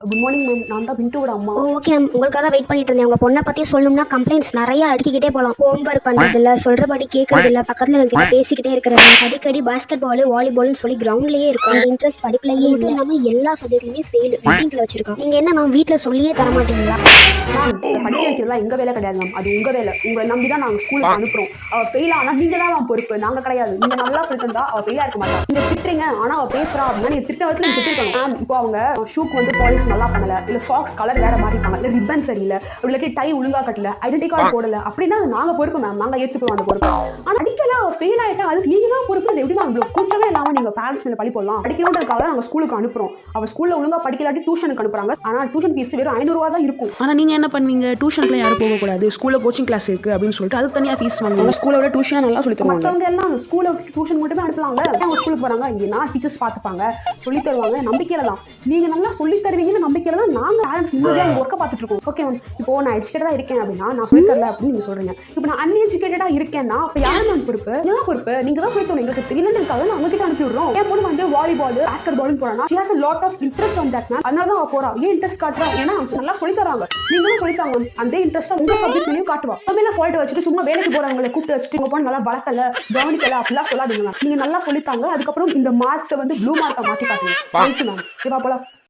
Good morning ma'am. நான் தான் பின்ட்டுவோட அம்மா. ஓகே மேம், உங்களுக்காக தான் வெயிட் பண்ணிட்டு இருந்தேன். உங்க பொண்ணை பத்தி சொல்லணும்னா கம்ப்ளைண்ட்ஸ் நிறைய அடிக்கிட்டே போகலாம். ஹோம்ஒர்க் பண்றது இல்ல, சொல்றபடி கேட்கறது இல்ல, பக்கத்துல இருக்க பேசிக்கிட்டே இருக்கிறது, அடிக்கடி பாஸ்கெட் பால் வாலிபால்னு சொல்லி கிரவுண்ட்லயே இருக்கும். அந்த இன்ட்ரெஸ்ட் படிப்புலயே மட்டும் இல்லாம எல்லா சப்ஜெக்ட்லயுமே ஃபெயில் ரேட்டிங்ல வச்சிருக்கோம். நீங்க என்ன மேம் வீட்ல சொல்லியே தர மாட்டீங்களா? மேம், படிக்க வைக்கிறதுலாம் எங்க வேலை கிடையாது மேம். அது உங்க வேலை. உங்களை நம்பி தான் நாங்கள் ஸ்கூலுக்கு அனுப்புறோம். அவ ஃபெயில் ஆனா நீங்க தான் மேம் பொறுப்பு, நாங்க கிடையாது. நீங்க நல்லா சொல்லி தந்தா அவ ஃபெயிலா இருக்க மாட்டா. நீங்க திட்டுறீங்க, ஆனா அவ பேசுறா அப்படின்னா நீங்க திட்ட வச்சு நீங்க திட்டிருக்கணும் மேம். இப்போ அவங்க ஷூக்கு வந்து பாலிஷ் நல்லா பண்ணல, இல்ல சாக்ஸ் கலர் வேற மாறிட்டாங்க, இல்ல ரிப்பன் சரியில்லை, இல்லாட்டி டை ஒழுங்கா கட்டல, ஐடென்டி கார்டு போடல அப்படின்னா அது நாங்க பொறுப்பு மேம். நாங்க ஏத்துக்கிறோம் அந்த பொறுப்பு. ஆனா அடிக்கல அவ ஃபெயில் ஆயிட்டா அதுக்கு நீங்க தான் பொறுப்பு. அது எப்படி மேம் கொஞ்சமே இல்லாம நீங்க பேரண்ட்ஸ் மேல பழி போடலாம்? படிக்கணுன்றதுக்காக தான் நாங்க ஸ்கூலுக்கு அனுப்புறோம். அவ ஸ்கூல்ல ஒழுங்கா படிக்கலாட்டி டியூஷனுக்கு அனுப்புறாங்க. ஆனா டியூஷன் ஃபீஸ் வெறும் 500 ரூபா தான் இருக்கும். ஆனா நீங்க என்ன பண்ணுவீங்க? டியூஷனுக்குலாம் யாரும் போகக்கூடாது, ஸ்கூல்ல கோச்சிங் கிளாஸ் இருக்கு அப்படின்னு சொல்லிட்டு அதுக்கு தனியா ஃபீஸ் வாங்குவாங்க. ஸ்கூலை விட டியூஷன் நல்லா சொல்லி தருவாங்க. மற்றவங்க எல்லாம் ஸ்கூல்ல டியூஷன் மட்டுமே அனுப்பலாங்க. அவங்க ஸ்கூலுக்கு போறாங்க, ஏன்னா டீச்சர்ஸ் பார்த்துப்பாங்க, சொல்லி தருவாங்க, நம்பிக்கையில தான். நீங்க நல்லா சொல்லி தருவீங்கன்னு நம்பிக்கையில தான் நாங்க பேரண்ட்ஸ் நிம்மதியாக ஒர்க்கை பார்த்துட்டு இருக்கோம். ஓகே மேம், இப்போ நான் எஜுகேட்டடா இருக்கேன் அப்படின்னா நான் சொல்லி தரல அப்படின்னு நீங்க சொல்றீங்க. இப்போ நான் அன்எஜுகேட்டடா இருக்கேன்னா அப்ப யார் மேம் பொறுப்பு? நீங்க தான் பொறுப்பு. நீங்க தான் சொல்லி தரணும். எங்களுக்கு தெரியலன்றதுக்காக நான் உங்ககிட்ட அனுப்பி விடுறோம். என் பொண்ணு வந்து வாலிபால் பாஸ்கெட் பால் போறானா, she has a lot of interest on that ma'am. அதனால தான் அவ போறா. ஏன் இன்ட்ரெஸ்ட் காட்டுறா? ஏன்னா நல்லா சொல்லி தராங்க. நீங்களும் சொல்லி தாங்க. அந்த இன்ட்ரெஸ்ட்டா உங்க சப்ஜெக்ட் மேலயும் காட்டுவா. மேல ஃபால்ட் வச்சுட்டு சும்மா வேலைக்கு போறவங்களை கூப்பிட்டு வச்சுட்டு உங்க பொண்ணு நல்லா வளர்க்கல, கவனிக்கல அப்படிலாம் சொல்லாதீங்க மேம். நீங்க நல்லா சொல்லித்தாங்க. அதுக்கப்புறம் இந்த மார்க்ஸை வந்து ப்ளூ மார்க்கை மாற்றி காட்டுங்க. Thank you ma'am. போலாம்.